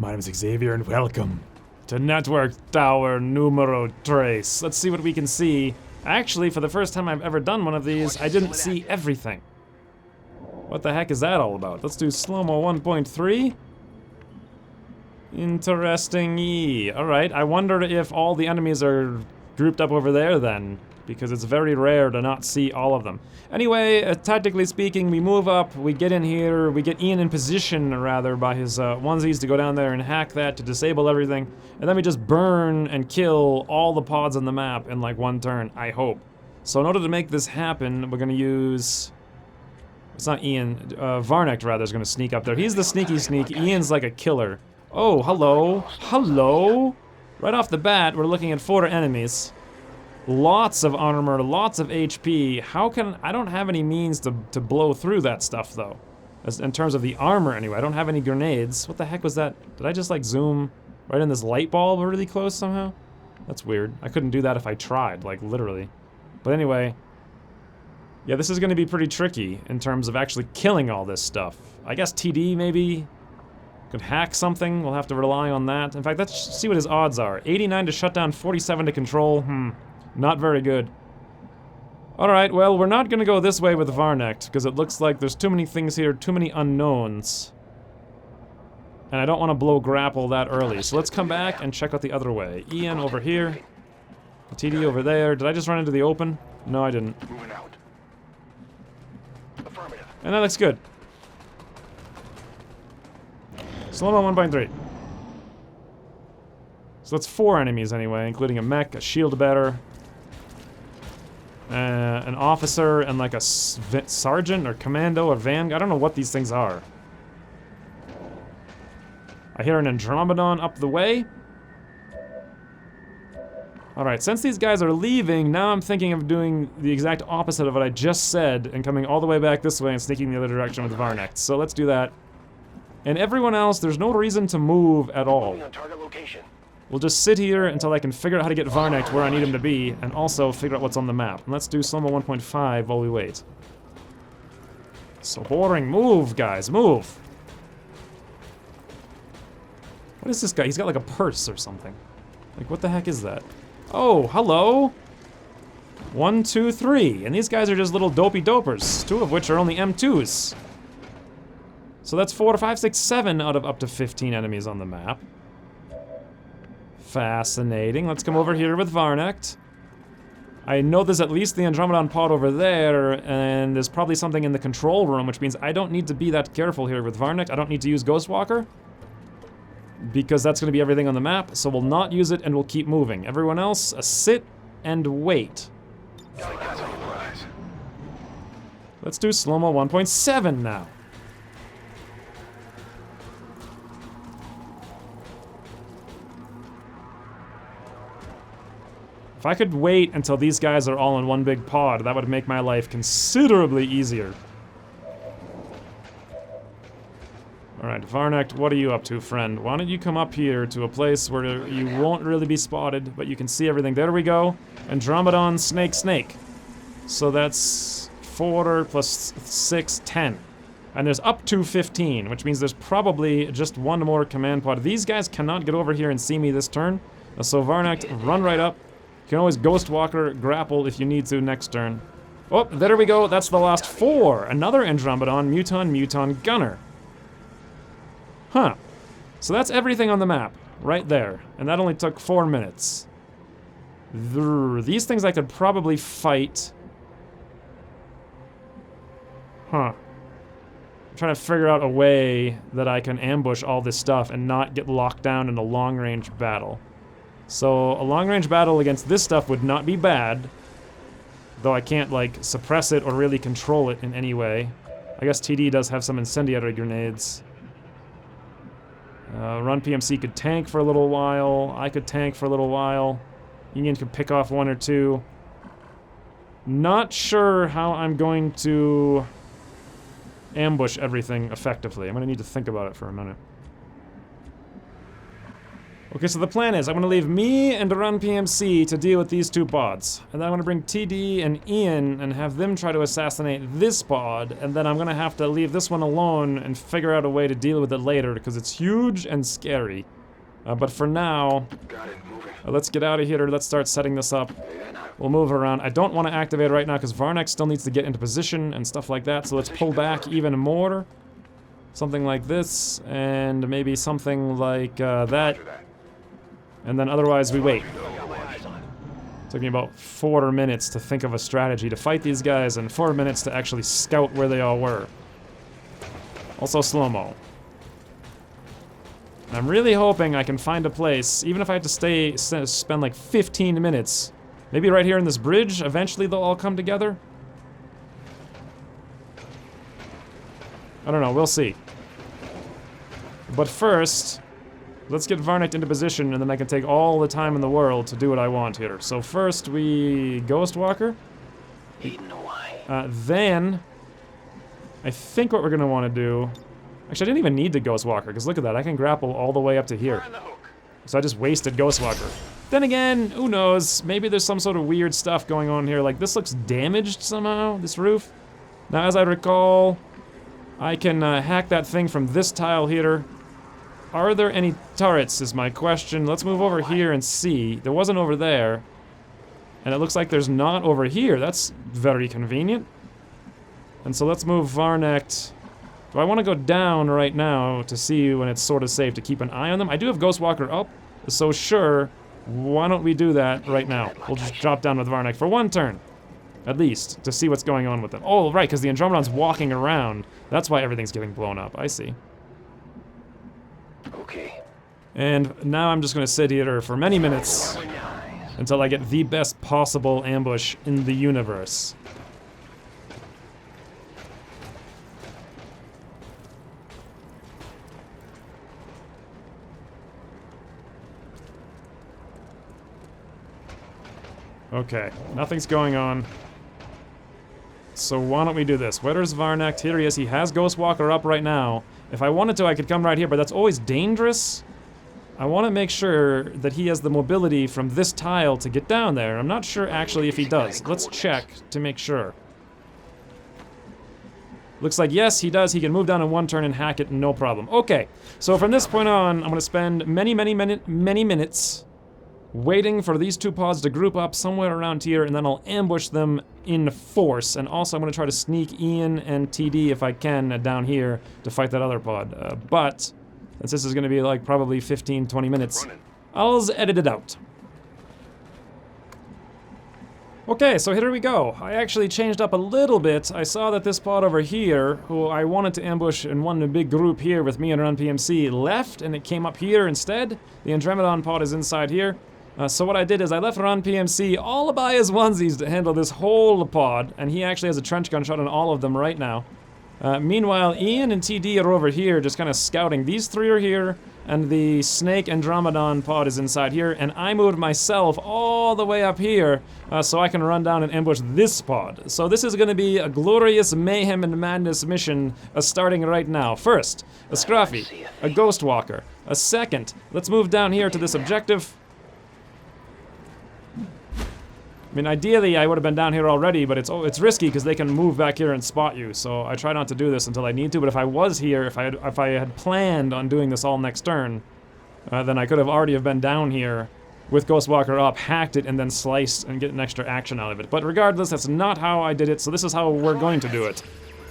My name is Xavier and welcome to Network Tower Numero Tres. Let's see what we can see. Actually, for the first time I've ever done one of these, I didn't see everything. What the heck is that all about? Let's do slow-mo 1.3. Interesting. Alright, I wonder if all the enemies are grouped up over there then, because it's very rare to not see all of them. Anyway, tactically speaking, we move up, we get in here, we get Ian in position, rather, by his onesies to go down there and hack that to disable everything, and then we just burn and kill all the pods on the map in like one turn, I hope. So in order to make this happen, we're gonna use... It's not Ian, Varnek, rather, is gonna sneak up there. He's the sneaky sneak, Ian's like a killer. Oh, hello. Hello? Right off the bat, we're looking at 4 enemies. Lots of armor, lots of HP. How can... I don't have any means to blow through that stuff, though. As, in terms of the armor, anyway. I don't have any grenades. What the heck was that? Did I just, like, zoom right in this light bulb really close somehow? That's weird. I couldn't do that if I tried, like, literally. But anyway... Yeah, this is gonna be pretty tricky in terms of actually killing all this stuff. I guess TD, maybe... could hack something. We'll have to rely on that. In fact, let's see what his odds are. 89 to shut down, 47 to control. Not very good. Alright, well, we're not gonna go this way with Varnek, because it looks like there's too many things here, too many unknowns. And I don't want to blow grapple that early, so let's come back and check out the other way. Ian over here. TD over there. Did I just run into the open? No, I didn't. And that looks good. Slow-mo 1.3. So that's 4 enemies anyway, including a mech, a shield bearer, an officer, and like a sergeant or commando or van. I don't know what these things are. I hear an andromedon up the way. Alright, since these guys are leaving, now I'm thinking of doing the exact opposite of what I just said and coming all the way back this way and sneaking the other direction with Varnek. So let's do that. And everyone else, there's no reason to move at all. We'll just sit here until I can figure out how to get Varnek where I need him to be, and also figure out what's on the map. And let's do slow-mo 1.5 while we wait. So boring. Move, guys, move! What is this guy? He's got like a purse or something. Like, what the heck is that? Oh, hello! 1, 2, 3. And these guys are just little dopey dopers, 2 of which are only M2s. So that's 4, 5, 6, 7 out of up to 15 enemies on the map. Fascinating. Let's come over here with Varnek. I know there's at least the Andromedon pod over there, and there's probably something in the control room, which means I don't need to be that careful here with Varnek. I don't need to use Ghostwalker, because that's going to be everything on the map, so we'll not use it and we'll keep moving. Everyone else, sit and wait. Let's do slow-mo 1.7 now. If I could wait until these guys are all in one big pod, that would make my life considerably easier. Alright, Varnek, what are you up to, friend? Why don't you come up here to a place where you won't really be spotted, but you can see everything. There we go. Andromedon, snake, snake. So that's 4 plus 6, 10. And there's up to 15, which means there's probably just one more command pod. These guys cannot get over here and see me this turn. So Varnek, run right up. You can always Ghostwalker, grapple if you need to next turn. Oh, there we go. That's the last 4. Another Andromedon, Muton, Gunner. Huh. So that's everything on the map, right there. And that only took 4 minutes. These things I could probably fight. Huh. I'm trying to figure out a way that I can ambush all this stuff and not get locked down in a long-range battle. So, a long-range battle against this stuff would not be bad. Though I can't, like, suppress it or really control it in any way. I guess TD does have some incendiary grenades. Run PMC could tank for a little while. I could tank for a little while. Union could pick off 1 or 2. Not sure how I'm going to ambush everything effectively. I'm gonna need to think about it for a minute. Okay, so the plan is I'm gonna leave me and Run PMC to deal with these two pods. And then I'm gonna bring TD and Ian and have them try to assassinate this pod. And then I'm gonna have to leave this one alone and figure out a way to deal with it later because it's huge and scary. But for now, let's get out of here. Let's start setting this up. We'll move around. I don't want to activate right now because Varnak still needs to get into position and stuff like that. So let's pull back even more. Something like this, and maybe something like that. And then otherwise we wait. Took me about 4 minutes to think of a strategy to fight these guys and 4 minutes to actually scout where they all were. Also slow-mo. I'm really hoping I can find a place, even if I have to spend like 15 minutes. Maybe right here in this bridge, eventually they'll all come together? I don't know, we'll see. But first, let's get Varnak into position and then I can take all the time in the world to do what I want here. So first we Ghostwalker. Then, I think what we're gonna want to do... Actually, I didn't even need the Ghostwalker, because look at that, I can grapple all the way up to here. So I just wasted Ghostwalker. Then again, who knows, maybe there's some sort of weird stuff going on here, like this looks damaged somehow, this roof. Now as I recall, I can hack that thing from this tile here. Are there any turrets is my question. Let's move over here and see. There wasn't over there. And it looks like there's not over here, that's very convenient. And so let's move Varnak. Do I want to go down right now to see when it's sort of safe to keep an eye on them? I do have Ghostwalker up, so sure, why don't we do that right now? We'll just drop down with Varnak for 1 turn, at least, to see what's going on with them. Oh, right, because the Andromedon's walking around. That's why everything's getting blown up, I see. Okay. And now I'm just going to sit here for many minutes until I get the best possible ambush in the universe. Okay, nothing's going on. So why don't we do this? Where's Varnak? Here he is. He has Ghostwalker up right now. If I wanted to, I could come right here, but that's always dangerous. I want to make sure that he has the mobility from this tile to get down there. I'm not sure actually if he does. Let's check to make sure. Looks like yes, he does. He can move down in 1 turn and hack it, no problem. Okay, so from this point on, I'm going to spend many minutes waiting for these 2 pods to group up somewhere around here, and then I'll ambush them in force. And also I'm going to try to sneak Ian and TD if I can down here to fight that other pod. But since this is going to be like probably 15-20 minutes, I'll edit it out. Okay, so here we go. I actually changed up a little bit. I saw that this pod over here, who I wanted to ambush in one big group here with me and Run PMC, left, and it came up here instead. The Andromedon pod is inside here. So what I did is I left Run PMC all by his onesies to handle this whole pod, and he actually has a trench gun shot on all of them right now. Meanwhile, Ian and TD are over here just kind of scouting. These 3 are here, and the Snake Andromedon pod is inside here, and I moved myself all the way up here so I can run down and ambush this pod. So this is going to be a glorious mayhem and madness mission starting right now. First, a Scruffy, a Ghostwalker. A second, let's move down here to this objective. I mean, ideally, I would have been down here already, but it's risky because they can move back here and spot you. So I try not to do this until I need to. But if I was here, if I had planned on doing this all next turn, then I could have already have been down here with Ghostwalker up, hacked it, and then sliced and get an extra action out of it. But regardless, that's not how I did it. So this is how we're going to do it.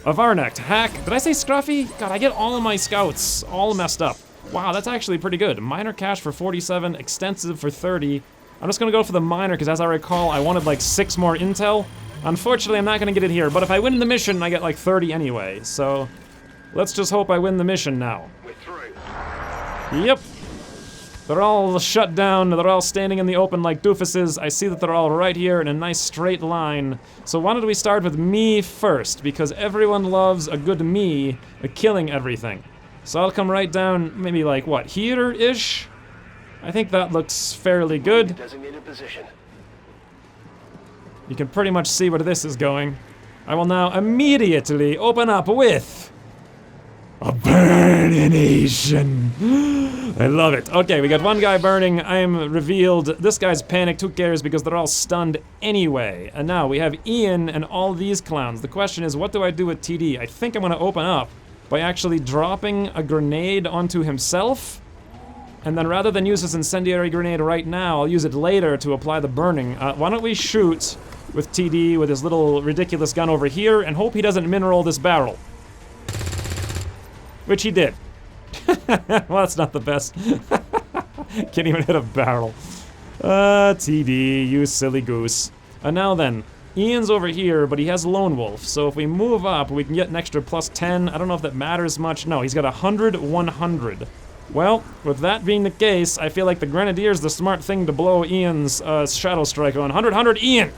A Varnak hack. Did I say Scruffy? God, I get all of my scouts all messed up. Wow, that's actually pretty good. Minor cache for 47, extensive for 30. I'm just gonna go for the minor, because as I recall, I wanted like 6 more intel. Unfortunately, I'm not gonna get it here, but if I win the mission, I get like 30 anyway, so let's just hope I win the mission now. Yep. They're all shut down, they're all standing in the open like doofuses. I see that they're all right here in a nice straight line. So why don't we start with me first, because everyone loves a good me killing everything. So I'll come right down, maybe like, what, here-ish? I think that looks fairly good. You can pretty much see where this is going. I will now immediately open up with... Abomination! I love it. Okay, we got one guy burning. I am revealed. This guy's panicked. Who cares? Because they're all stunned anyway. And now we have Ian and all these clowns. The question is, what do I do with TD? I think I'm going to open up by actually dropping a grenade onto himself. And then rather than use this incendiary grenade right now, I'll use it later to apply the burning. Why don't we shoot with TD with his little ridiculous gun over here and hope he doesn't mineral this barrel. Which he did. Well, that's not the best. Can't even hit a barrel. TD, you silly goose. And now then, Ian's over here, but he has Lone Wolf. So if we move up, we can get an extra plus 10. I don't know if that matters much. No, he's got 100, 100. Well, with that being the case, I feel like the Grenadier's the smart thing to blow Ian's Shadow Strike on. 100, 100, Ian!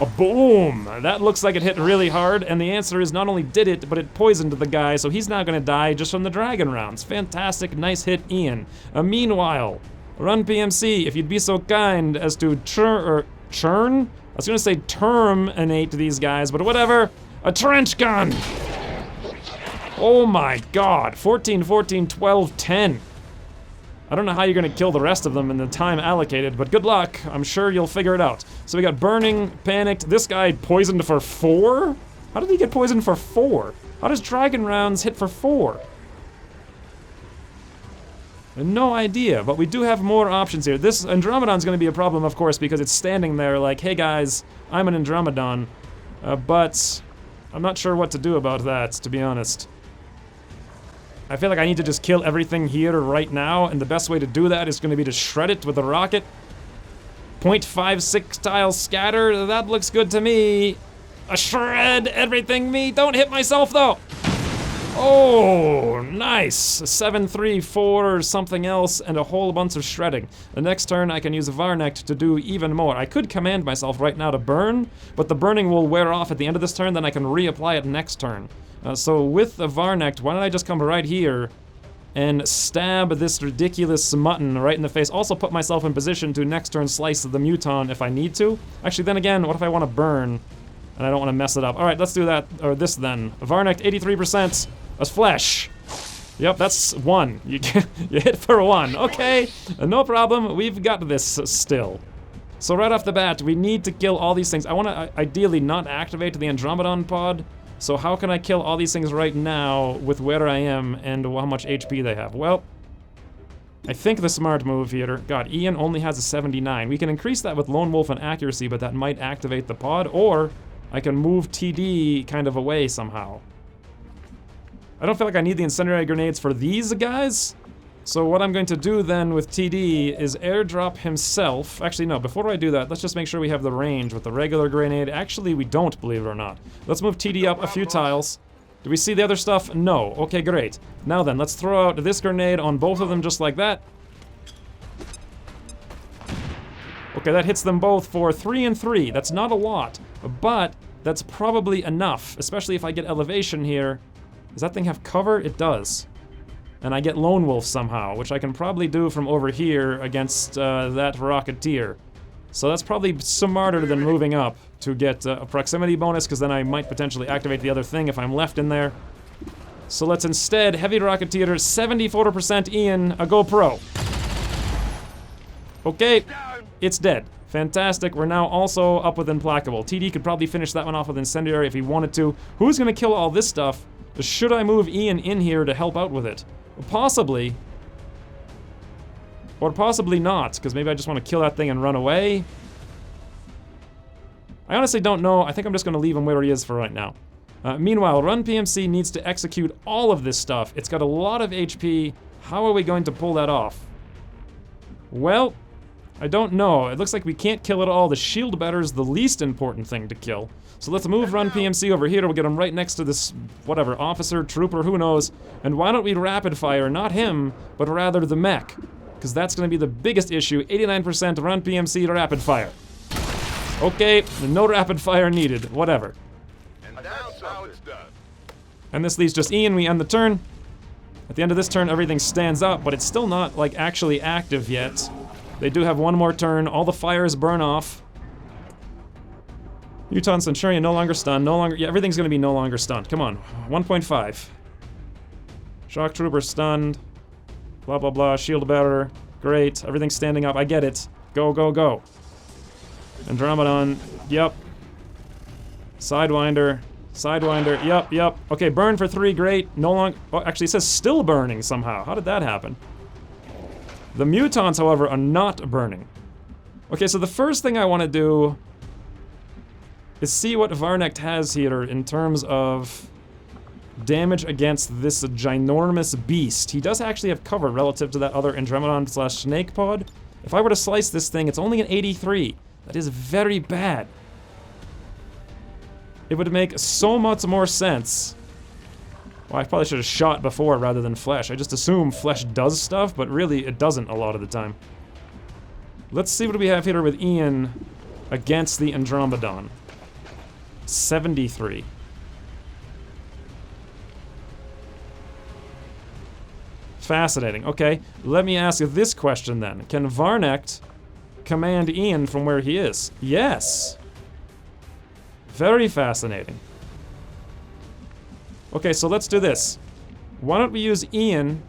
A boom! That looks like it hit really hard, and the answer is not only did it, but it poisoned the guy, so he's not gonna die just from the dragon rounds. Fantastic, nice hit, Ian. Meanwhile, run PMC, if you'd be so kind as to churn? I was gonna say terminate these guys, but whatever. A trench gun! Oh my god, 14, 14, 12, 10. I don't know how you're gonna kill the rest of them in the time allocated, but good luck. I'm sure you'll figure it out. So we got burning, panicked. This guy poisoned for 4? How did he get poisoned for 4? How does dragon rounds hit for 4? No idea, but we do have more options here. This andromedon's gonna be a problem, of course, because it's standing there like, hey guys, I'm an andromedon. But I'm not sure what to do about that, to be honest. I feel like I need to just kill everything here right now, and the best way to do that is going to be to shred it with a rocket. 0.56 tile scatter, that looks good to me. A shred everything me, don't hit myself though. Oh, nice. 7, 3, 4, something else, and a whole bunch of shredding. The next turn I can use Varnect to do even more. I could command myself right now to burn, but the burning will wear off at the end of this turn, then I can reapply it next turn. So with the Varnect, why don't I just come right here and stab this ridiculous mutton right in the face. Also put myself in position to next turn slice the muton if I need to. Actually, then again, what if I want to burn and I don't want to mess it up? All right, let's do that, or this then. Varnect, 83%. That's flesh. Yep, that's 1. You hit for 1. Okay, no problem. We've got this still. So right off the bat, we need to kill all these things. I want to ideally not activate the Andromedon pod. So how can I kill all these things right now with where I am and how much HP they have? Well, I think the smart move here... God, Ian only has a 79. We can increase that with Lone Wolf and accuracy, but that might activate the pod, or I can move TD kind of away somehow. I don't feel like I need the incendiary grenades for these guys. So what I'm going to do then with TD is airdrop himself. Actually, no, before I do that, let's just make sure we have the range with the regular grenade. Actually, we don't, believe it or not. Let's move TD up a few tiles. Do we see the other stuff? No. Okay, great. Now then, let's throw out this grenade on both of them just like that. Okay, that hits them both for 3 and 3. That's not a lot, but that's probably enough, especially if I get elevation here. Does that thing have cover? It does. And I get Lone Wolf somehow, which I can probably do from over here against that Rocketeer. So that's probably smarter than moving up to get a proximity bonus, because then I might potentially activate the other thing if I'm left in there. So let's instead Heavy Rocketeer, 74% Ian, a GoPro. Okay, it's dead. Fantastic, we're now also up with Implacable. TD could probably finish that one off with Incendiary if he wanted to. Who's gonna kill all this stuff? Should I move Ian in here to help out with it? Possibly. Or possibly not, because maybe I just want to kill that thing and run away. I honestly don't know. I think I'm just going to leave him where he is for right now. Meanwhile, Run PMC needs to execute all of this stuff. It's got a lot of HP. How are we going to pull that off? Well, I don't know. It looks like we can't kill it all. The shield bearer is the least important thing to kill. So let's move Run PMC over here. We'll get him right next to this, whatever, officer, trooper, who knows. And why don't we rapid fire, not him, but rather the mech? Because that's going to be the biggest issue. 89% Run PMC rapid fire. Okay, no rapid fire needed. Whatever. And that's how it's done. And this leaves just Ian. We end the turn. At the end of this turn, everything stands up, but it's still not, like, actually active yet. They do have one more turn. All the fires burn off. Muton Centurion no longer stunned, no longer... Yeah, everything's gonna be no longer stunned. Come on, 1.5. Shock Trooper stunned. Blah, blah, blah. Shield bearer. Great. Everything's standing up. I get it. Go, go, go. Andromedon. Yep. Sidewinder. Sidewinder. Yep, yep. Okay, burn for 3. Great. No longer... Oh, actually, it says still burning somehow. How did that happen? The mutons, however, are not burning. Okay, so the first thing I want to do is see what Varnect has here in terms of damage against this ginormous beast. He does actually have cover relative to that other Andromedon / snake pod. If I were to slice this thing, it's only an 83. That is very bad. It would make so much more sense. Well, I probably should have shot before rather than flesh. I just assume flesh does stuff, but really it doesn't a lot of the time. Let's see what we have here with Ian against the Andromedon. 73. Fascinating. Okay, let me ask you this question then. Can Varnect command Ian from where he is? Yes. Very fascinating. Okay, so let's do this. Why don't we use Ian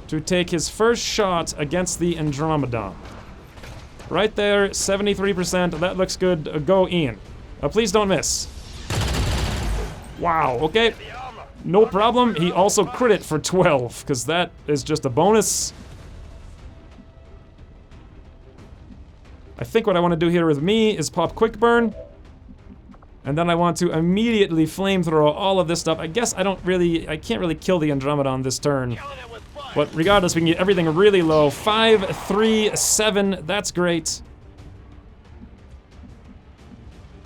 to take his first shot against the Andromedon? Right there, 73%. That looks good. Go, Ian. Please don't miss. Wow, okay. No problem. He also crit it for 12, because that is just a bonus. I think what I want to do here with me is pop quick burn. And then I want to immediately flamethrow all of this stuff. I guess I can't really kill the Andromedon this turn. But regardless, we can get everything really low. 5, 3, 7, that's great.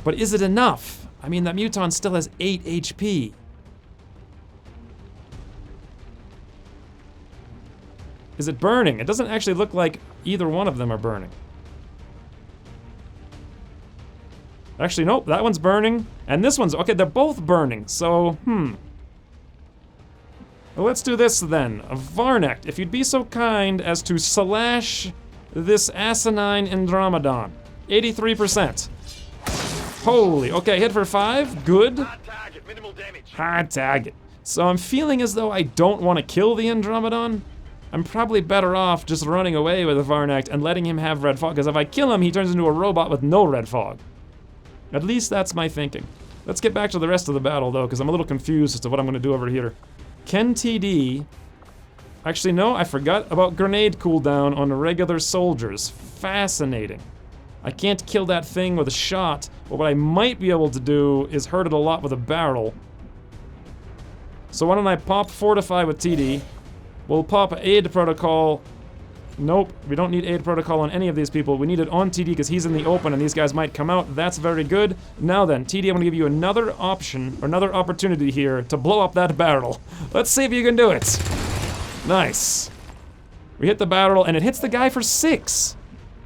But is it enough? I mean, that Muton still has 8 HP. Is it burning? It doesn't actually look like either one of them are burning. Actually, nope, that one's burning. And this one's, okay, they're both burning, so, Well, let's do this then. Varnect, if you'd be so kind as to slash this asinine Andromedon. 83%. Holy, okay, hit for 5, good. Hard target, minimal damage. Hard target. So I'm feeling as though I don't want to kill the Andromedon. I'm probably better off just running away with Varnect and letting him have red fog, because if I kill him, he turns into a robot with no red fog. At least that's my thinking. Let's get back to the rest of the battle, though, because I'm a little confused as to what I'm going to do over here. Can TD... Actually, no, I forgot about grenade cooldown on regular soldiers. Fascinating. I can't kill that thing with a shot, but what I might be able to do is hurt it a lot with a barrel. So why don't I pop Fortify with TD. We'll pop Aid Protocol. Nope, we don't need Aid Protocol on any of these people. We need it on TD because he's in the open and these guys might come out. That's very good. Now then, TD, I'm gonna give you another option, or another opportunity here to blow up that barrel. Let's see if you can do it. Nice. We hit the barrel and it hits the guy for 6.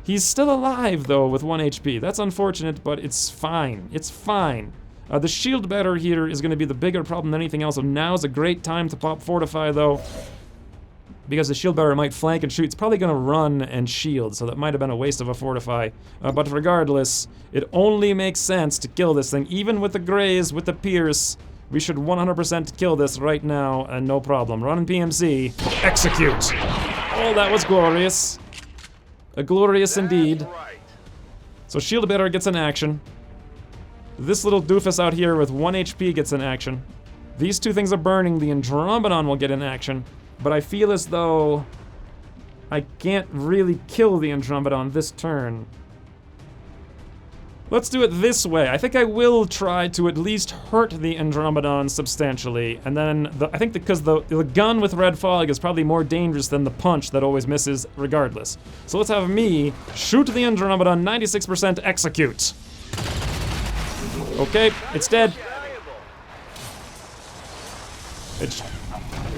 He's still alive though with 1 HP. That's unfortunate, but it's fine. It's fine. The shield bearer here is gonna be the bigger problem than anything else, so now's a great time to pop Fortify though, because the shield bearer might flank and shoot. It's probably gonna run and shield, so that might have been a waste of a Fortify. But regardless, it only makes sense to kill this thing. Even with the graze, with the pierce, we should 100% kill this right now, and no problem. Run PMC, execute! Oh, that was glorious. Glorious indeed. Right. So shield bearer gets an action. This little doofus out here with 1 HP gets an action. These two things are burning, the Andromedon will get an action. But I feel as though I can't really kill the Andromedon this turn. Let's do it this way. I think I will try to at least hurt the Andromedon substantially. And then, I think because the gun with red fog is probably more dangerous than the punch that always misses regardless. So let's have me shoot the Andromedon, 96% execute. Okay, it's dead.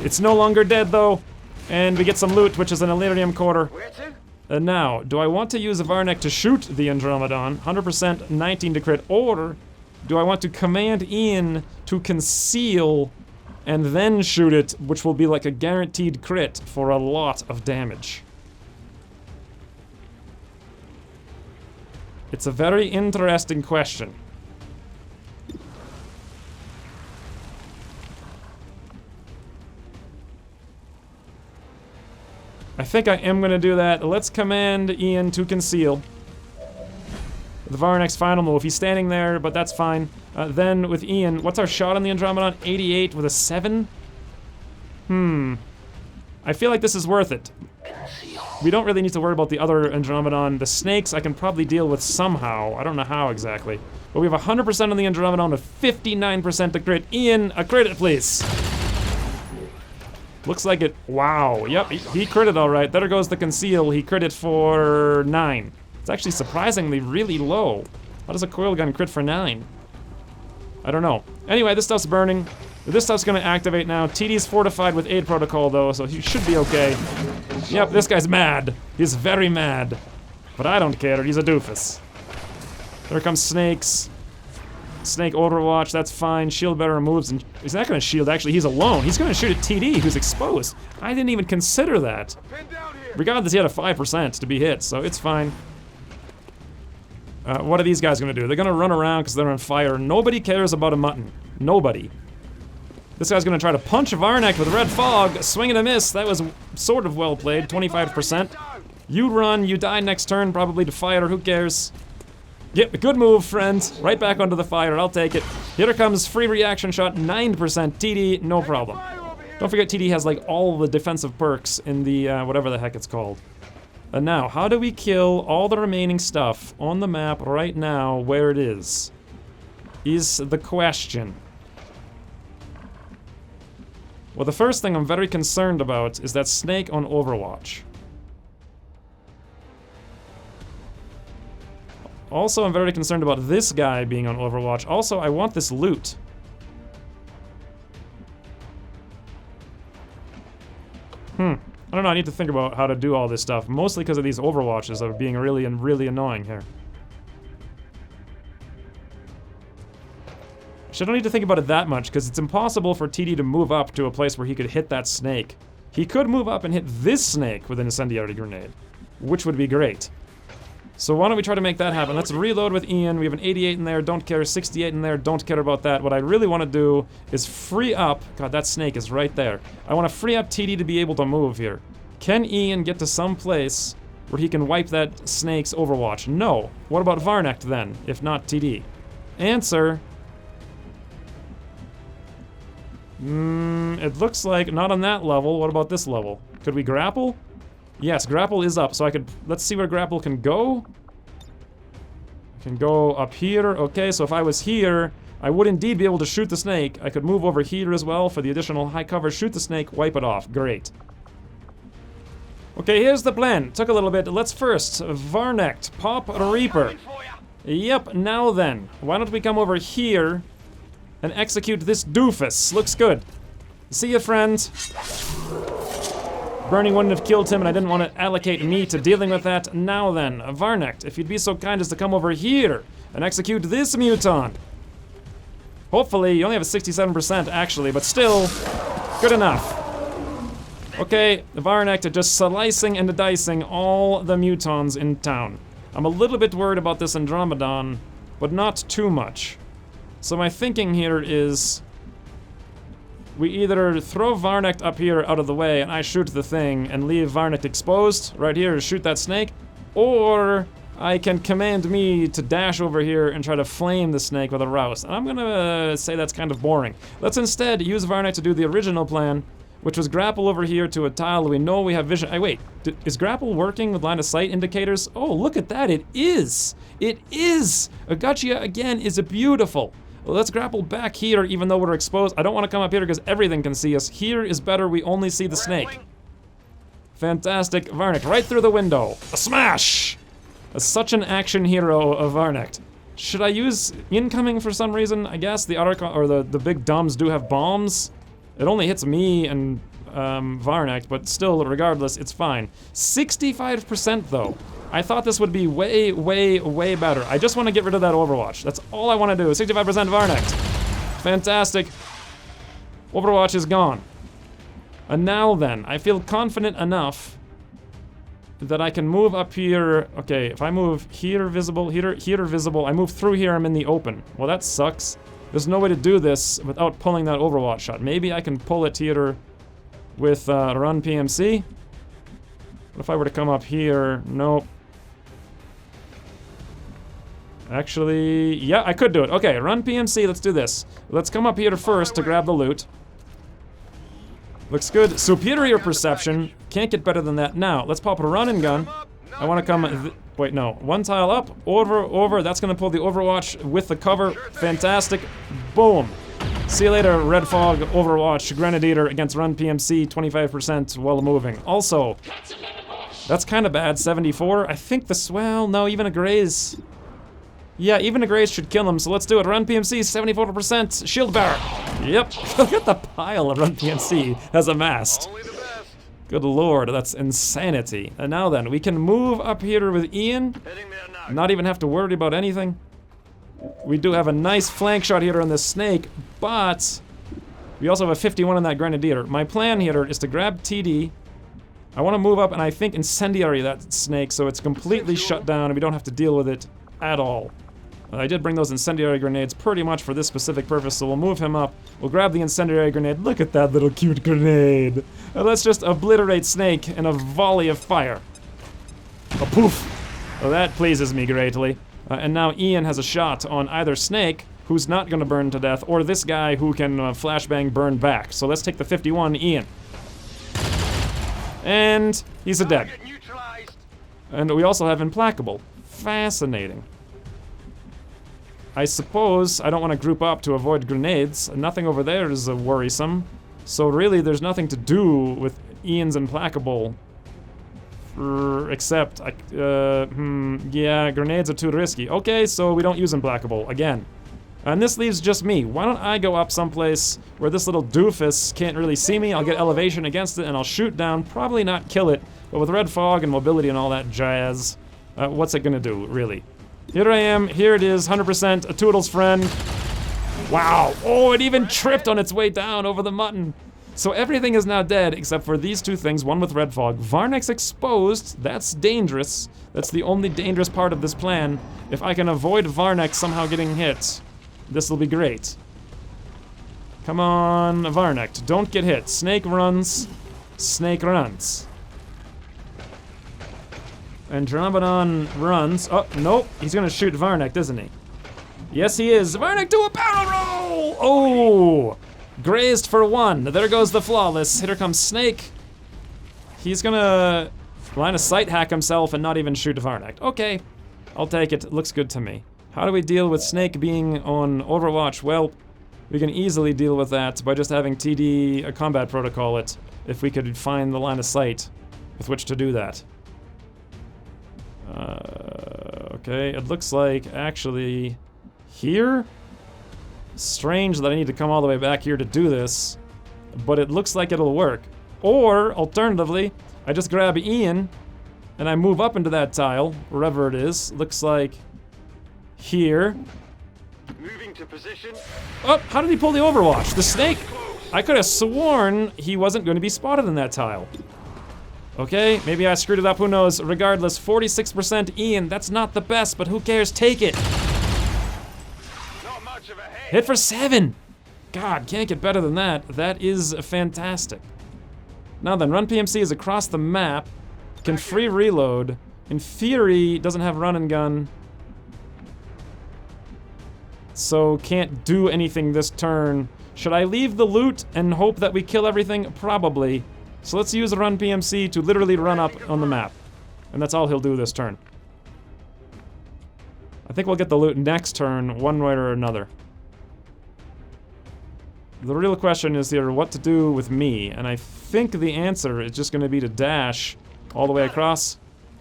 It's no longer dead, though, and we get some loot, which is an Illyrium quarter. Where to? And now, do I want to use a Varnect to shoot the Andromedon, 100% 19 to crit, or do I want to command Ian to conceal and then shoot it, which will be like a guaranteed crit for a lot of damage? It's a very interesting question. I think I am going to do that. Let's command Ian to conceal. The Varnek's final move. He's standing there, but that's fine. Then with Ian, what's our shot on the Andromedon? 88 with a 7? I feel like this is worth it. We don't really need to worry about the other Andromedon. The snakes I can probably deal with somehow. I don't know how exactly. But we have 100% on the Andromedon with 59% to crit. Ian, a crit it, please. Looks like it. Wow. Yep, he critted all right. There goes the conceal. He critted for 9. It's actually surprisingly really low. How does a coil gun crit for 9? I don't know. Anyway, this stuff's burning. This stuff's gonna activate now. TD's fortified with aid protocol though, so he should be okay. Yep, this guy's mad. He's very mad. But I don't care, he's a doofus. There comes snakes. Snake overwatch, that's fine. Shield bearer moves and he's not gonna shield, actually, he's alone. He's gonna shoot at TD, who's exposed. I didn't even consider that. Regardless, he had a 5% to be hit, so it's fine. What are these guys gonna do? They're gonna run around because they're on fire. Nobody cares about a mutton. Nobody. This guy's gonna try to punch Varnek with red fog. Swing and a miss. That was sort of well played. 25%. You run. You die next turn, probably to fire. Who cares? Yep, good move, friend. Right back onto the fire. I'll take it. Here comes free reaction shot. 9% TD. No problem. Don't forget TD has like all the defensive perks in the whatever the heck it's called. And now, how do we kill all the remaining stuff on the map right now where it is the question. Well, the first thing I'm very concerned about is that snake on Overwatch. Also, I'm very concerned about this guy being on Overwatch. Also, I want this loot. I don't know, I need to think about how to do all this stuff. Mostly because of these Overwatches that are being really annoying here. Actually, I don't need to think about it that much, because it's impossible for TD to move up to a place where he could hit that snake. He could move up and hit this snake with an incendiary grenade, which would be great. So why don't we try to make that happen? Let's reload with Ian. We have an 88 in there, don't care. 68 in there, don't care about that. What I really want to do is free up... God, that snake is right there. I want to free up TD to be able to move here. Can Ian get to some place where he can wipe that snake's Overwatch? No. What about Varnek then, if not TD? Answer... it looks like not on that level. What about this level? Could we grapple? Yes, grapple is up, so I could... Let's see where grapple can go. Can go up here. Okay, so if I was here, I would indeed be able to shoot the snake. I could move over here as well for the additional high cover. Shoot the snake, wipe it off. Great. Okay, here's the plan. Took a little bit. Let's first Varnect, pop Reaper. Yep, now then. Why don't we come over here and execute this doofus? Looks good. See ya, friend. Burning wouldn't have killed him, and I didn't want to allocate me to dealing with that. Now then, Varnect, if you'd be so kind as to come over here and execute this muton. Hopefully, you only have a 67% actually, but still, good enough. Okay, Varnect just slicing and dicing all the mutons in town. I'm a little bit worried about this Andromedon, but not too much. So my thinking here is... we either throw Varnect up here out of the way and I shoot the thing and leave Varnect exposed right here to shoot that snake, or I can command me to dash over here and try to flame the snake with a rouse. And I'm gonna say that's kind of boring. Let's instead use Varnect to do the original plan, which was grapple over here to a tile we know we have vision. Hey, wait, is grapple working with line of sight indicators? Oh, look at that, it is! It is! Agacha, again, is beautiful. Well, let's grapple back here even though we're exposed. I don't want to come up here because everything can see us. Here is better, we only see the snake. Fantastic. Varnect, right through the window. A smash! Such an action hero of Varnect. Should I use incoming for some reason? I guess the other, or the big dumbs do have bombs. It only hits me and Varnect, but still, regardless, it's fine. 65% though. I thought this would be way, way, way better. I just want to get rid of that Overwatch. That's all I want to do. 65% Varnect. Fantastic. Overwatch is gone. And now then, I feel confident enough that I can move up here. Okay, if I move here visible, here visible, I move through here, I'm in the open. Well, that sucks. There's no way to do this without pulling that Overwatch shot. Maybe I can pull it here with run PMC. What if I were to come up here? Nope. Actually, yeah, I could do it. Okay, run PMC, let's do this. Let's come up here first to grab the loot. Looks good. Superior perception. Can't get better than that. Now, let's pop a run and gun. I want to come... wait, no. One tile up. Over. That's going to pull the Overwatch with the cover. Fantastic. Boom. See you later, Red Fog, Overwatch, Grenadier against Run PMC, 25% while moving. Also, that's kind of bad, 74. I think well, no, even a Graze. Yeah, even a Graze should kill him, so let's do it. Run PMC, 74%, Shield Bearer. Yep, look at the pile of Run PMC has amassed. Only the best. Good lord, that's insanity. And now then, we can move up here with Ian. Heading there now. Not even have to worry about anything. We do have a nice flank shot here on this snake, but we also have a 51 on that Grenadier. My plan here is to grab TD. I want to move up and I think incendiary that snake so it's completely shut down and we don't have to deal with it at all. I did bring those incendiary grenades pretty much for this specific purpose, so we'll move him up. We'll grab the incendiary grenade. Look at that little cute grenade. And let's just obliterate Snake in a volley of fire. A poof. Well, that pleases me greatly. And now Ian has a shot on either Snake, who's not gonna burn to death, or this guy who can flashbang burn back. So let's take the 51, Ian. And he's a dead. And we also have Implacable. Fascinating. I suppose I don't want to group up to avoid grenades. Nothing over there is worrisome. So really there's nothing to do with Ian's Implacable. Except, yeah, grenades are too risky. Okay, so we don't use Implacable again. And this leaves just me. Why don't I go up someplace where this little doofus can't really see me? I'll get elevation against it and I'll shoot down. Probably not kill it, but with red fog and mobility and all that jazz, what's it gonna do, really? Here I am, here it is, 100% a Toodles friend. Wow, oh, it even tripped on its way down over the mutton. So everything is now dead except for these two things, one with red fog. Varnek's exposed, that's dangerous. That's the only dangerous part of this plan. If I can avoid Varnek somehow getting hit, this will be great. Come on, Varnek, don't get hit. Snake runs, Snake runs. Andromedon runs. Oh, nope. He's gonna shoot Varnek, isn't he? Yes, he is. Varnek, do a barrel roll! Oh! Grazed for one. There goes the flawless. Here comes Snake. He's gonna line of sight hack himself and not even shoot Varnek. Okay. I'll take it. It looks good to me. How do we deal with Snake being on Overwatch? Well, we can easily deal with that by just having TD a combat protocol it, if we could find the line of sight with which to do that. Okay, it looks like actually here? Strange that I need to come all the way back here to do this, but it looks like it'll work. Or, alternatively, I just grab Ian and I move up into that tile, wherever it is. Looks like here. Moving to position. Oh, how did he pull the Overwatch? The Snake? I could have sworn he wasn't going to be spotted in that tile. Okay, maybe I screwed it up, who knows. Regardless, 46% Ian, that's not the best, but who cares, take it. Not much of a hit. Hit for 7. God, can't get better than that. That is fantastic. Now then, Run PMC is across the map, can free reload. In theory, doesn't have run and gun. So can't do anything this turn. Should I leave the loot and hope that we kill everything? Probably. So let's use Run PMC to literally run up on the map. And that's all he'll do this turn. I think we'll get the loot next turn, one way or another. The real question is here what to do with me, and I think the answer is just going to be to dash all the way across,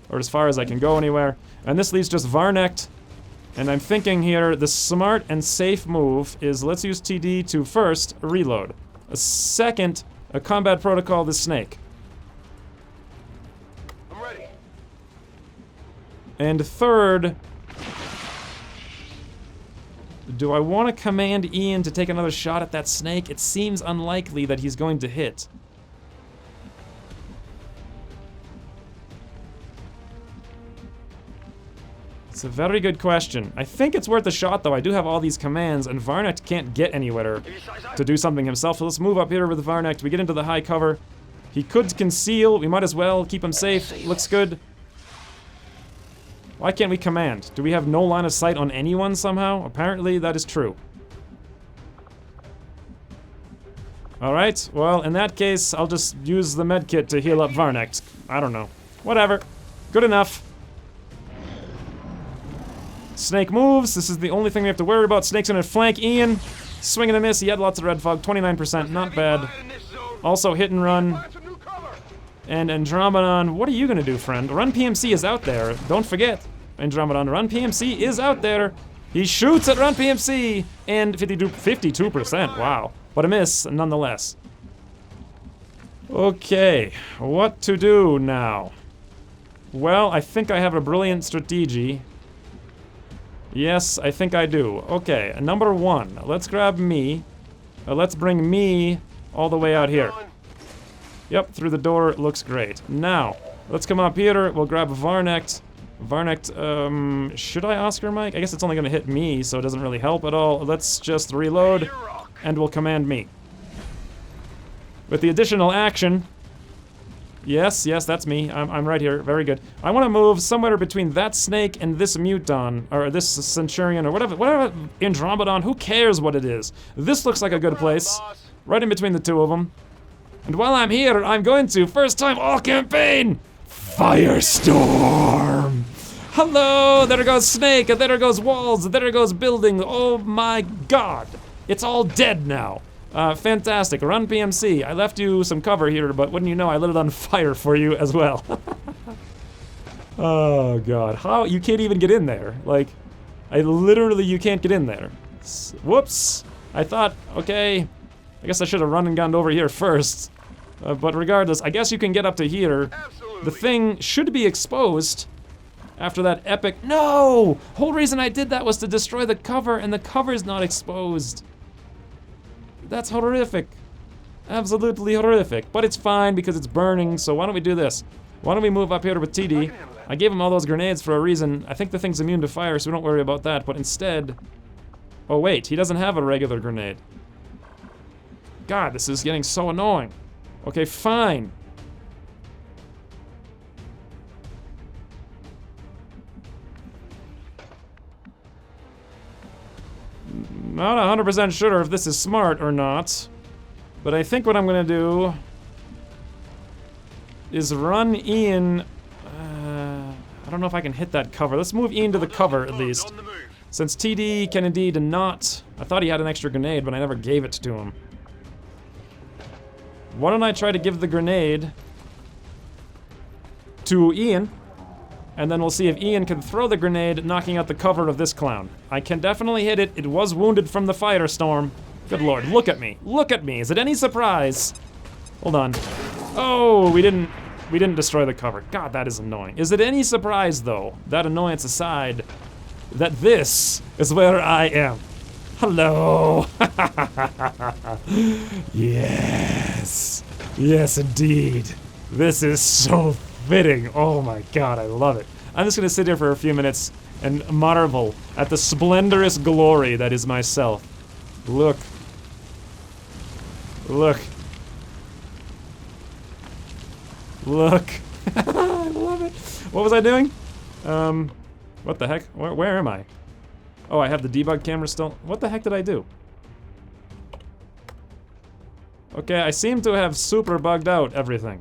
or as far as I can go anywhere. And this leaves just Varnek, and I'm thinking here the smart and safe move is let's use TD to first reload. A second, a combat protocol this Snake. I'm ready. And third, do I want to command Ian to take another shot at that Snake? It seems unlikely that he's going to hit. It's a very good question. I think it's worth a shot, though. I do have all these commands, and Varnek can't get anywhere to do something himself. So let's move up here with Varnek. We get into the high cover. He could conceal. We might as well keep him safe. Looks good. Why can't we command? Do we have no line of sight on anyone somehow? Apparently, that is true. Alright, well, in that case, I'll just use the medkit to heal up Varnek. I don't know. Whatever. Good enough. Snake moves. This is the only thing we have to worry about. Snake's gonna flank Ian. Swing and a miss. He had lots of red fog. 29%. Not bad. Also hit and run. And Andromedon, what are you gonna do, friend? Run PMC is out there. Don't forget. Andromedon, Run PMC is out there. He shoots at Run PMC. And 52%. Wow. But a miss, nonetheless. Okay. What to do now? Well, I think I have a brilliant strategy. Yes, I think I do. Okay, number one. Let's grab me. Let's bring me all the way out here. Yep, through the door. Looks great. Now, let's come up here. We'll grab Varnek. Varnek, should I Oscar Mike? I guess it's only gonna hit me, so it doesn't really help at all. Let's just reload, and we'll command me. With the additional action... Yes, that's me. I'm right here. Very good. I want to move somewhere between that snake and this muton, or this centurion, or whatever Andromedon. Who cares what it is? This looks like a good place. Right in between the two of them. And while I'm here, I'm going to, first time all campaign, Firestorm! Hello! There goes Snake, and there goes walls, and there goes building. Oh my god! It's all dead now. Fantastic. Run PMC. I left you some cover here, but wouldn't you know, I lit it on fire for you as well. Oh god. How? You can't even get in there. Like, you can't get in there. Whoops. I thought, okay, I guess I should have run and gone over here first. But regardless, I guess you can get up to here. Absolutely. The thing should be exposed after that epic... No! Whole reason I did that was to destroy the cover, and the cover's not exposed. That's horrific. Absolutely horrific. But it's fine because it's burning, so why don't we do this? Why don't we move up here with TD? I gave him all those grenades for a reason. I think the thing's immune to fire, so we don't worry about that, but instead... Oh wait, he doesn't have a regular grenade. God, this is getting so annoying. Okay, fine. Not 100% sure if this is smart or not, but I think what I'm gonna do is run Ian. I don't know if I can hit that cover. Let's move Ian to the cover at least. Since TD can indeed not. I thought he had an extra grenade, but I never gave it to him. Why don't I try to give the grenade to Ian? And then we'll see if Ian can throw the grenade, knocking out the cover of this clown. I can definitely hit it. It was wounded from the firestorm. Good lord, look at me. Look at me. Is it any surprise? Hold on. Oh, we didn't destroy the cover. God, that is annoying. Is it any surprise, though, that annoyance aside, that this is where I am? Hello. Yes. Yes, indeed. This is so fitting. Oh my god, I love it. I'm just gonna sit here for a few minutes and marvel at the splendorous glory that is myself. Look. Look. Look. I love it. What was I doing? What the heck? Where am I? Oh, I have the debug camera still. What the heck did I do? Okay, I seem to have super bugged out everything.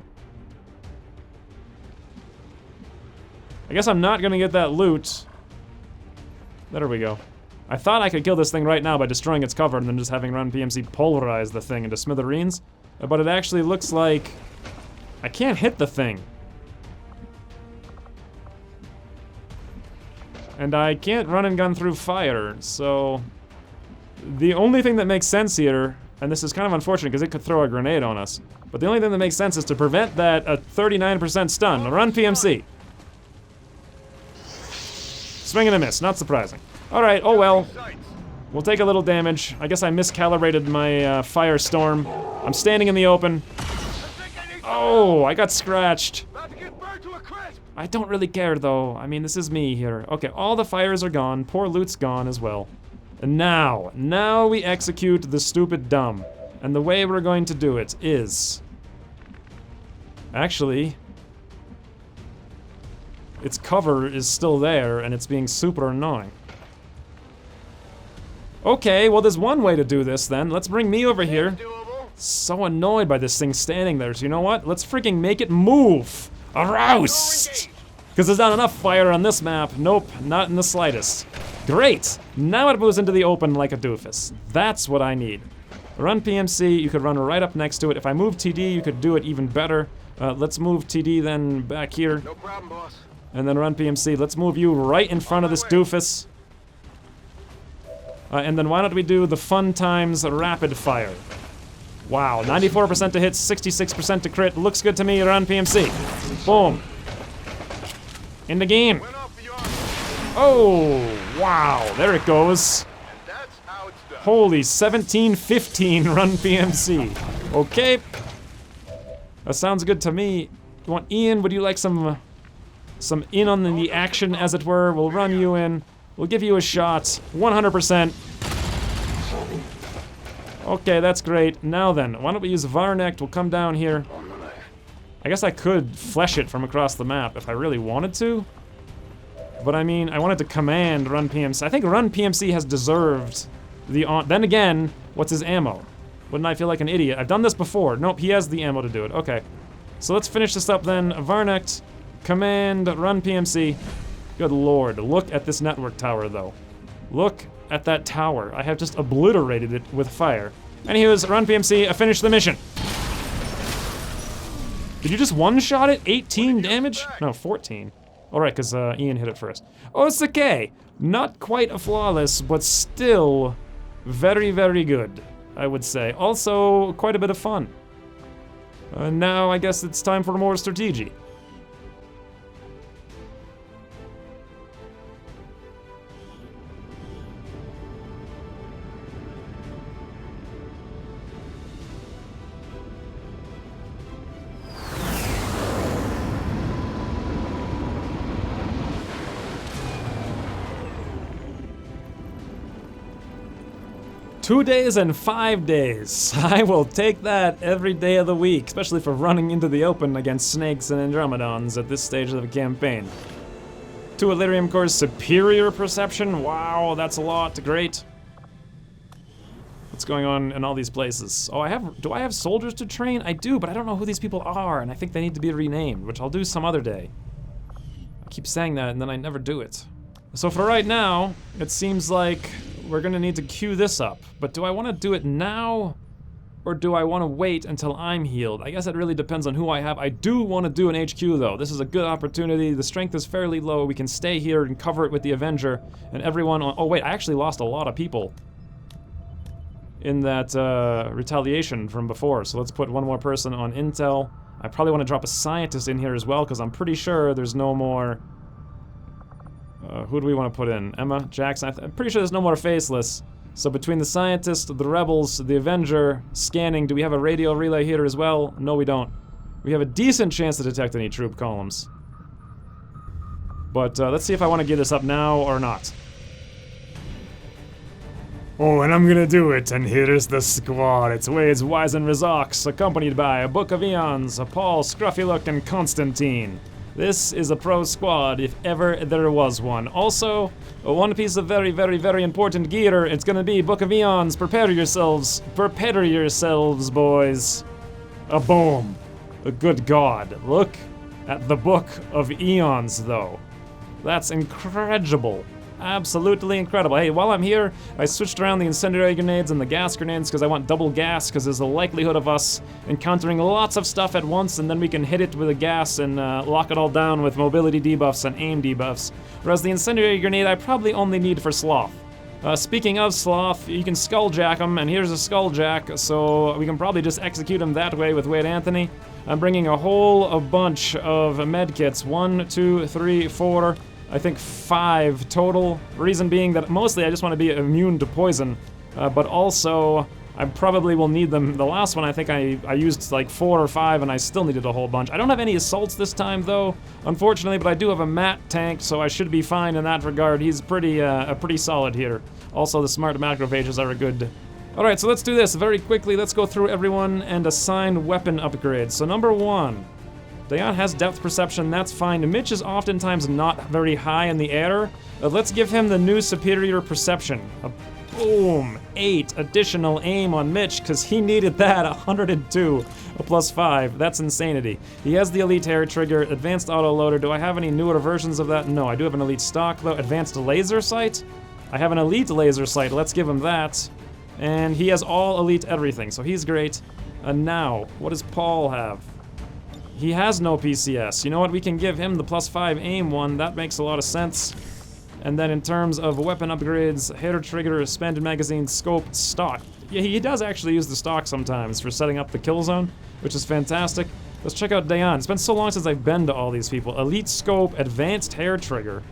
I guess I'm not gonna get that loot. There we go. I thought I could kill this thing right now by destroying its cover and then just having Run PMC pulverize the thing into smithereens. But it actually looks like I can't hit the thing. And I can't run and gun through fire, so... The only thing that makes sense here, and this is kind of unfortunate because it could throw a grenade on us, but the only thing that makes sense is to prevent that 39% stun. Run PMC. Swing and a miss, not surprising. Alright, oh well. We'll take a little damage. I guess I miscalibrated my firestorm. I'm standing in the open. Oh, I got scratched. I don't really care though. I mean, this is me here. Okay, all the fires are gone. Poor loot's gone as well. And now we execute the stupid dumb. And the way we're going to do it is... Actually, its cover is still there, and it's being super annoying. Okay, well there's one way to do this then. Let's bring me over here. So annoyed by this thing standing there, so you know what? Let's freaking make it move! Aroused! Because there's not enough fire on this map. Nope, not in the slightest. Great! Now it moves into the open like a doofus. That's what I need. Run PMC, you could run right up next to it. If I move TD, you could do it even better. Let's move TD then back here. No problem, boss. And then run PMC. Let's move you right in front of this doofus. And then why don't we do the fun times rapid fire? Wow, 94% to hit, 66% to crit. Looks good to me. Run PMC. Boom. In the game. Went off the arm. Oh, wow. There it goes. And that's how it's done. Holy 17-15 run PMC. Okay. That sounds good to me. You want Ian? Would you like some in on the action, as it were? We'll run you in. We'll give you a shot. 100%. Okay, that's great. Now then, why don't we use Varnect? We'll come down here. I guess I could flesh it from across the map if I really wanted to. But I mean, I wanted to command Run PMC. I think Run PMC has deserved the on. Then again, what's his ammo? Wouldn't I feel like an idiot? I've done this before. Nope, he has the ammo to do it. Okay. So let's finish this up then. Varnect, command Run PMC. Good lord, look at this network tower though. Look at that tower. I have just obliterated it with fire. Anywho's, Run PMC, I finished the mission. Did you just one-shot it? 18 damage? No, 14. Alright, because Ian hit it first. Oh, it's okay. Not quite a flawless, but still very, very good, I would say. Also, quite a bit of fun. Now, I guess it's time for more strategy. 2 days and 5 days. I will take that every day of the week, especially for running into the open against snakes and andromedons at this stage of the campaign. 2 Elerium cores, superior perception. Wow, that's a lot. Great. What's going on in all these places? Oh, do I have soldiers to train? I do, but I don't know who these people are, and I think they need to be renamed, which I'll do some other day. I keep saying that, and then I never do it. So for right now, it seems like we're gonna need to queue this up. But do I want to do it now, or do I want to wait until I'm healed? I guess it really depends on who I have. I do want to do an HQ though. This is a good opportunity. The strength is fairly low. We can stay here and cover it with the Avenger, and everyone on... Oh wait, I actually lost a lot of people in that retaliation from before. So let's put one more person on Intel. I probably want to drop a scientist in here as well, because I'm pretty sure there's no more... who do we want to put in? Emma? Jackson? I'm pretty sure there's no more faceless. So between the scientist, the rebels, the Avenger, scanning, do we have a radio relay here as well? No, we don't. We have a decent chance to detect any troop columns. But let's see if I want to give this up now or not. Oh, and I'm gonna do it, and here's the squad. It's Wades, Wise, and Rizox, accompanied by a Book of Eons, a Paul, Scruffy Look, and Constantine. This is a pro squad, if ever there was one. Also, one piece of very, very, very important gear. It's gonna be Book of Eons. Prepare yourselves. Prepare yourselves, boys. A boom. A good God. Look at the Book of Eons, though. That's incredible. Absolutely incredible. Hey, while I'm here, I switched around the incendiary grenades and the gas grenades because I want double gas, because there's a likelihood of us encountering lots of stuff at once, and then we can hit it with a gas and lock it all down with mobility debuffs and aim debuffs. Whereas the incendiary grenade I probably only need for Sloth. Speaking of Sloth, you can skulljack him, and here's a skulljack, so we can probably just execute him that way with Wade Anthony. I'm bringing a bunch of medkits. 1, 2, 3, 4... I think 5 total. Reason being that mostly I just want to be immune to poison, but also I probably will need them. The last one I think I used like 4 or 5 and I still needed a whole bunch. I don't have any assaults this time though, unfortunately, but I do have a Matt tank, so I should be fine in that regard. He's pretty solid here. Also, the smart macrophages are a good... Alright, so let's do this very quickly. Let's go through everyone and assign weapon upgrades. So number 1. Dayan has depth perception, that's fine. Mitch is oftentimes not very high in the air. Let's give him the new superior perception. Boom! 8 additional aim on Mitch, because he needed that. 102, a +5. That's insanity. He has the elite hair trigger, advanced autoloader. Do I have any newer versions of that? No, I do have an elite stock, though. Advanced laser sight? I have an elite laser sight. Let's give him that. And he has all elite everything, so he's great. And now, what does Paul have? He has no PCS. You know what? We can give him the +5 aim one. That makes a lot of sense. And then in terms of weapon upgrades, hair trigger, expanded magazine, scope, stock. Yeah, he does actually use the stock sometimes for setting up the kill zone, which is fantastic. Let's check out Dayan. It's been so long since I've been to all these people. Elite scope, advanced hair trigger.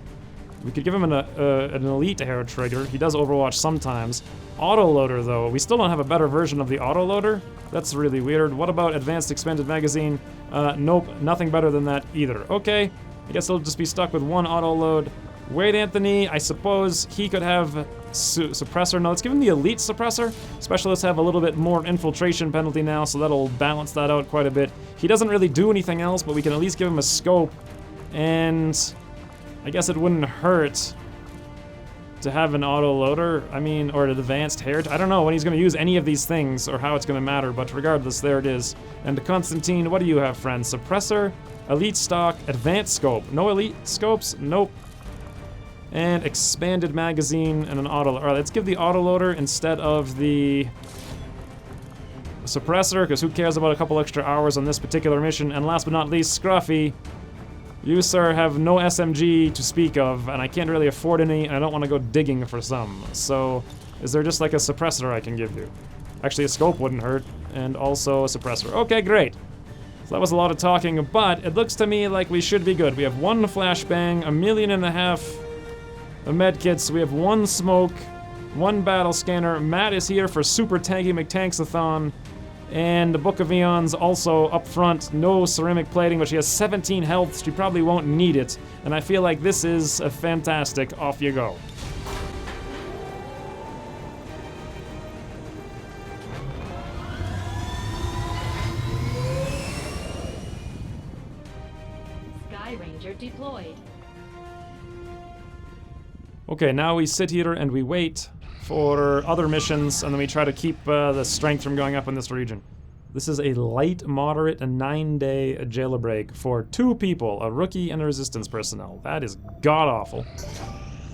We could give him an elite hair trigger. He does Overwatch sometimes. Autoloader, though. We still don't have a better version of the autoloader. That's really weird. What about advanced expanded magazine? Nope, nothing better than that either. Okay, I guess he'll just be stuck with one autoload. Wade Anthony, I suppose he could have suppressor. No, let's give him the elite suppressor. Specialists have a little bit more infiltration penalty now, so that'll balance that out quite a bit. He doesn't really do anything else, but we can at least give him a scope. And I guess it wouldn't hurt to have an autoloader. I mean, or an advanced hair. I don't know when he's going to use any of these things or how it's going to matter, but regardless, there it is. And to Constantine, what do you have, friend? Suppressor, elite stock, advanced scope. No elite scopes? Nope. And expanded magazine and an autoloader. Alright, let's give the autoloader instead of the suppressor, because who cares about a couple extra hours on this particular mission. And last but not least, Scruffy. You, sir, have no SMG to speak of, and I can't really afford any, and I don't want to go digging for some. So, is there just like a suppressor I can give you? Actually, a scope wouldn't hurt, and also a suppressor. Okay, great. So that was a lot of talking, but it looks to me like we should be good. We have 1 flashbang, 1.5 million of medkits, we have 1 smoke, 1 battle scanner. Matt is here for Super Tanky McTanks-a-thon. And the Book of Eons also up front, no ceramic plating, but she has 17 health. She probably won't need it. And I feel like this is a fantastic. Off you go. Sky Ranger deployed. Okay, now we sit here and we wait for other missions, and then we try to keep the strength from going up in this region. This is a light, moderate, and 9-day jailbreak for 2 people, a rookie and a resistance personnel. That is god-awful.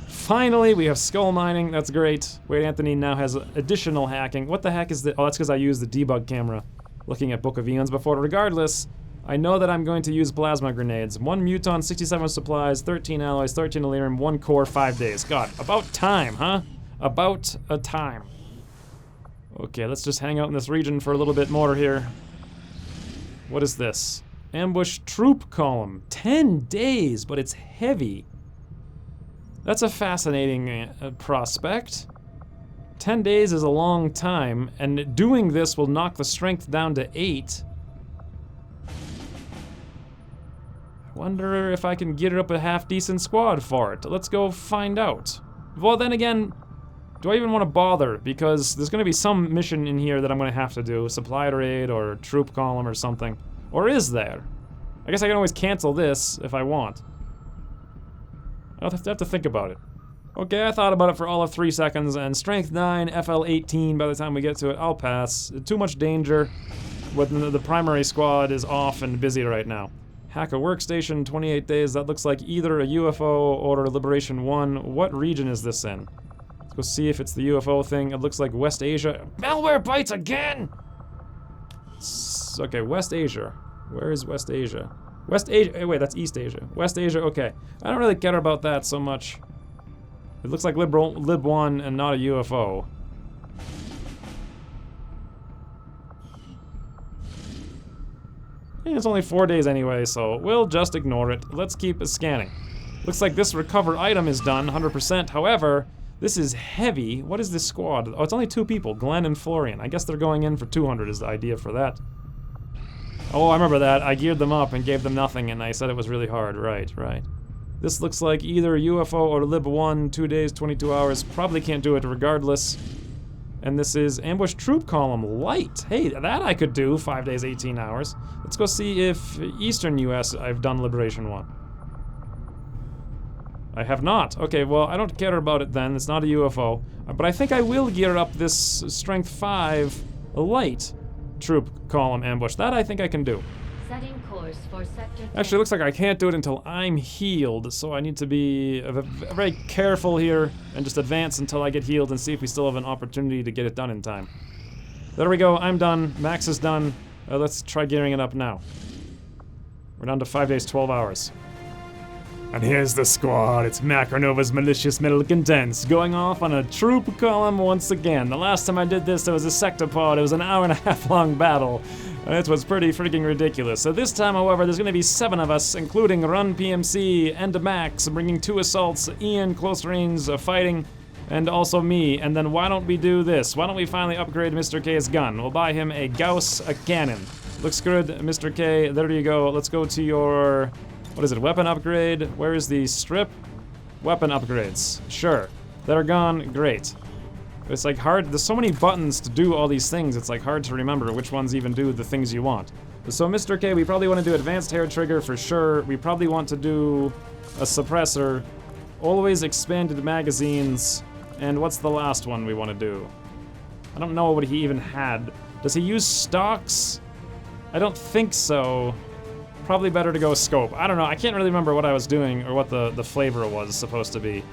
Finally, we have skull mining. That's great. Wade Anthony now has additional hacking. What the heck is that? Oh, that's because I used the debug camera looking at Book of Eons before. Regardless, I know that I'm going to use plasma grenades. 1 muton, 67 supplies, 13 alloys, 13 elerium, 1 core, 5 days. God, about time, huh? About a time. Okay, let's just hang out in this region for a little bit more here. What is this? Ambush troop column. 10 days, but it's heavy. That's a fascinating prospect. 10 days is a long time, and doing this will knock the strength down to 8. I wonder if I can get it up a half-decent squad for it. Let's go find out. Well, then again, do I even want to bother? Because there's going to be some mission in here that I'm going to have to do. Supply raid or troop column or something. Or is there? I guess I can always cancel this if I want. I'll have to think about it. Okay, I thought about it for all of 3 seconds, and strength 9, FL 18 by the time we get to it. I'll pass. Too much danger when the primary squad is off and busy right now. Hack a workstation, 28 days. That looks like either a UFO or Liberation 1. What region is this in? Let's go see if it's the UFO thing. It looks like West Asia. Malware bites again! Okay, West Asia. Where is West Asia? West Asia. Wait, that's East Asia. West Asia, okay. I don't really care about that so much. It looks like Lib 1 and not a UFO. It's only 4 days anyway, so we'll just ignore it. Let's keep scanning. Looks like this recover item is done, 100%. However, this is heavy. What is this squad? Oh, it's only 2 people, Glenn and Florian. I guess they're going in for 200 is the idea for that. Oh, I remember that. I geared them up and gave them nothing, and I said it was really hard. Right. This looks like either UFO or Lib 1, 2 days, 22 hours. Probably can't do it regardless. And this is ambush troop column light. Hey, that I could do, 5 days, 18 hours. Let's go see if Eastern US I've done Liberation 1. I have not. Okay, well, I don't care about it then. It's not a UFO. But I think I will gear up this Strength 5 light troop column ambush. That I think I can do. Setting course for sector. Actually, it looks like I can't do it until I'm healed, so I need to be very careful here and just advance until I get healed and see if we still have an opportunity to get it done in time. There we go, I'm done. Max is done. Let's try gearing it up now. We're down to 5 days, 12 hours. And here's the squad. It's Macronova's malicious metal condensed, going off on a troop column once again. The last time I did this, there was a sectopod. It was an hour-and-a-half long battle. And it was pretty freaking ridiculous. So this time, however, there's going to be 7 of us, including Run PMC and Max, bringing 2 assaults, Ian close range fighting, and also me. And then why don't we do this? Why don't we finally upgrade Mr. K's gun? We'll buy him a Gauss cannon. Looks good, Mr. K. There you go. Let's go to your... what is it? Weapon upgrade? Where is the strip? Weapon upgrades. Sure. They're gone. Great. It's like hard, there's so many buttons to do all these things, it's like hard to remember which ones even do the things you want. So Mr. K, we probably want to do advanced hair trigger for sure. We probably want to do a suppressor, always expanded magazines, and what's the last one we want to do? I don't know what he even had. Does he use stocks? I don't think so. Probably better to go scope. I don't know, I can't really remember what I was doing or what the flavor was supposed to be.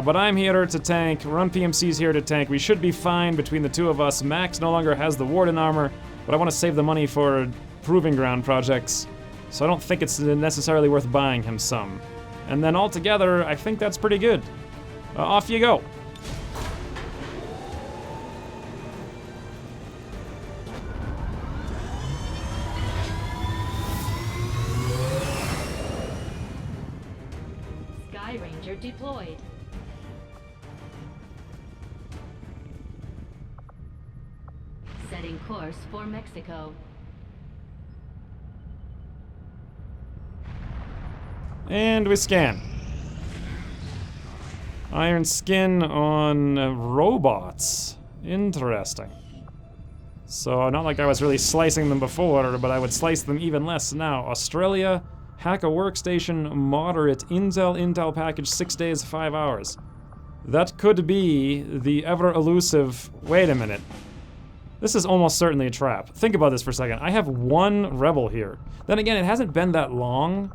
But I'm here to tank, Run PMC's here to tank. We should be fine between the 2 of us. Max no longer has the Warden armor, but I want to save the money for Proving Ground projects, so I don't think it's necessarily worth buying him some. And then altogether, I think that's pretty good. Off you go. Sky Ranger deployed. Setting course for Mexico. And we scan. Iron skin on robots. Interesting. So, not like I was really slicing them before, but I would slice them even less now. Australia, hack a workstation, moderate, Intel package, 6 days, 5 hours. That could be the ever-elusive... wait a minute. This is almost certainly a trap. Think about this for a second. I have 1 rebel here. Then again, it hasn't been that long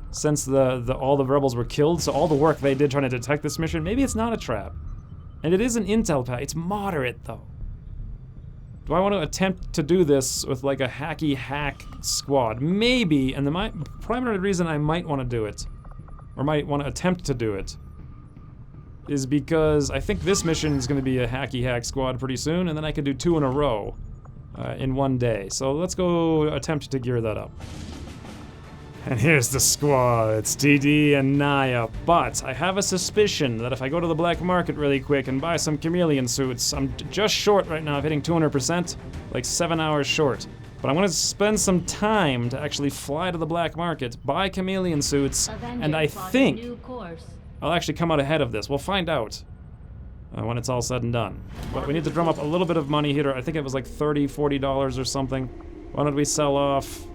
since all the rebels were killed, so all the work they did trying to detect this mission, maybe it's not a trap. And it is an intel pack. It's moderate, though. Do I want to attempt to do this with like a hacky hack squad? Maybe, and the primary reason I might want to do it, or might want to attempt to do it, is because I think this mission is going to be a hacky hack squad pretty soon, and then I could do 2 in a row in 1 day. So let's go attempt to gear that up. And here's the squad. It's TD and Naya, but I have a suspicion that if I go to the black market really quick and buy some chameleon suits, I'm just short right now of hitting 200%, like 7 hours short. But I want to spend some time to actually fly to the black market, buy chameleon suits, and I think I'll actually come out ahead of this. We'll find out when it's all said and done. But we need to drum up a little bit of money here. I think it was like $30, $40 or something. Why don't we sell off...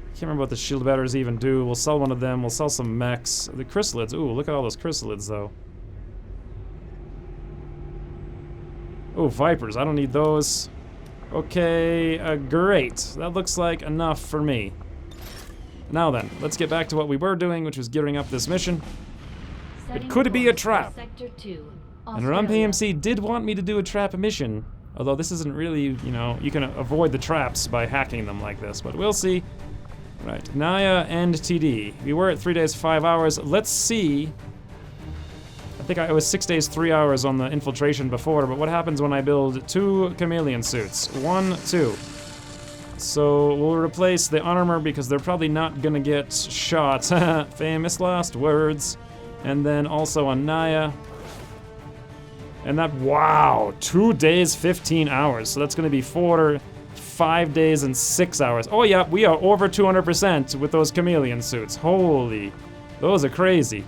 I can't remember what the shield batteries even do. We'll sell one of them. We'll sell some mechs. The chrysalids. Ooh, look at all those chrysalids, though. Ooh, vipers. I don't need those. Okay, great. That looks like enough for me. Now then, let's get back to what we were doing, which was gearing up this mission. It could be a trap. And Run PMC did want me to do a trap mission, although this isn't really, you know, you can avoid the traps by hacking them like this, but we'll see. Right, Naya and TD. We were at 3 days, 5 hours. Let's see. I think it was 6 days, 3 hours on the infiltration before, but what happens when I build 2 chameleon suits? 1, 2. So we'll replace the armor because they're probably not gonna get shot. Famous last words. And then also on Naya. And that, wow, 2 days, 15 hours. So that's gonna be 5 days and 6 hours. Oh yeah, we are over 200% with those chameleon suits. Holy, those are crazy.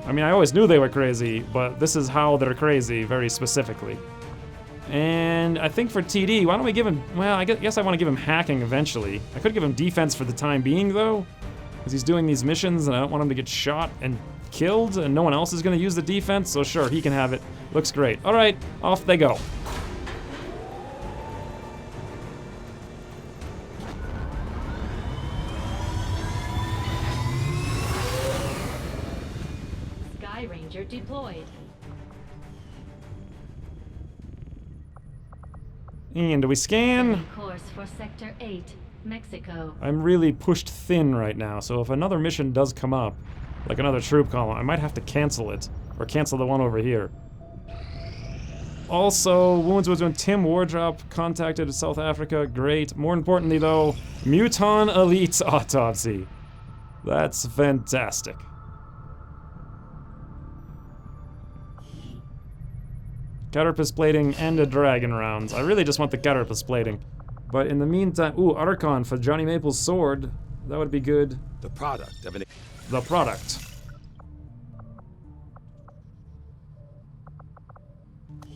I mean, I always knew they were crazy, but this is how they're crazy, very specifically. And I think for TD, why don't we give him... Well, I guess I want to give him hacking eventually. I could give him defense for the time being, though, because he's doing these missions, and I don't want him to get shot and killed, and no one else is going to use the defense, so sure, he can have it. Looks great. All right, off they go. Sky Ranger deployed. And do we scan? Setting course for Sector 8, Mexico. I'm really pushed thin right now, so if another mission does come up, like another troop column, I might have to cancel it, or cancel the one over here. Also, Wounds was when Tim Wardrop contacted South Africa, great. More importantly though, Muton Elite's autopsy. That's fantastic. Carapace plating and a dragon rounds. I really just want the carapace plating. But in the meantime, ooh, Archon for Johnny Maple's sword. That would be good. The product of an... The product.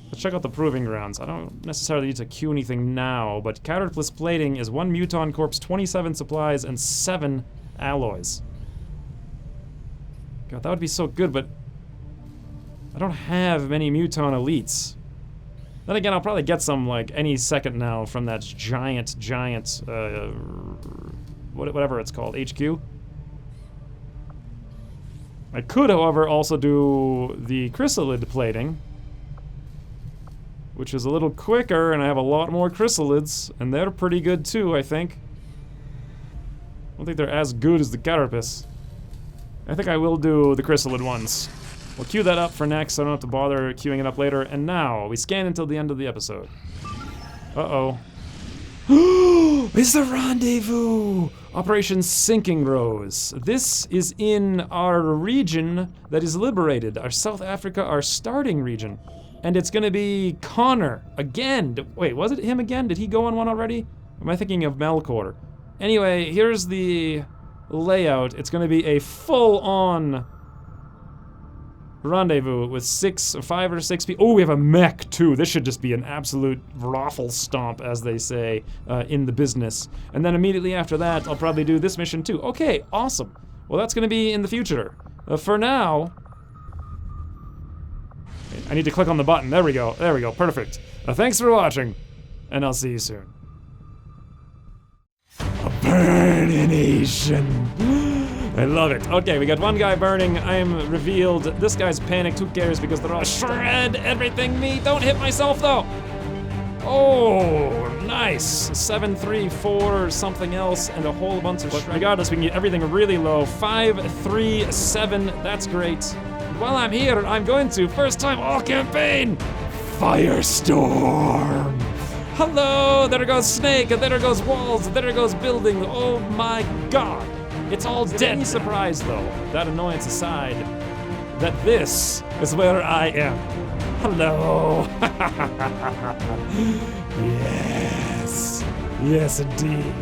Let's check out the proving grounds. I don't necessarily need to queue anything now, but carapace plating is 1 Muton corpse, 27 supplies, and 7 alloys. God, that would be so good, but I don't have many Muton elites. Then again, I'll probably get some, like, any second now from that giant, whatever it's called, HQ. I could, however, also do the chrysalid plating, which is a little quicker, and I have a lot more chrysalids, and they're pretty good too, I think. I don't think they're as good as the carapace. I think I will do the chrysalid ones. We'll queue that up for next, so I don't have to bother queuing it up later. And now, we scan until the end of the episode. Uh-oh. It's the rendezvous! Operation Sinking Rose. This is in our region that is liberated. Our South Africa, our starting region. And it's gonna be Connor again. Wait, was it him again? Did he go on one already? Am I thinking of Melkor? Anyway, here's the layout. It's gonna be a full-on rendezvous with 5 or 6 people. Oh, we have a mech too. This should just be an absolute raffle stomp, as they say in the business. And then immediately after that, I'll probably do this mission too. Okay, awesome. Well, that's gonna be in the future. For now, I need to click on the button. There we go. There we go. Perfect. Thanks for watching, and I'll see you soon. A burnination. I love it. Okay, we got one guy burning. I am revealed. This guy's panicked. Who cares? Because they're all shred everything me. Don't hit myself though. Oh, nice. 7, 3, 4, something else, and a whole bunch of shred. Regardless, we can get everything really low. 5, 3, 7. That's great. While I'm here, I'm going to, first time all campaign, Firestorm. Hello, there goes Snake, and there goes Walls, and there goes Building. Oh my god. It's all dead. Any surprise though, that annoyance aside, that this is where I am. Hello. Yes. Yes indeed.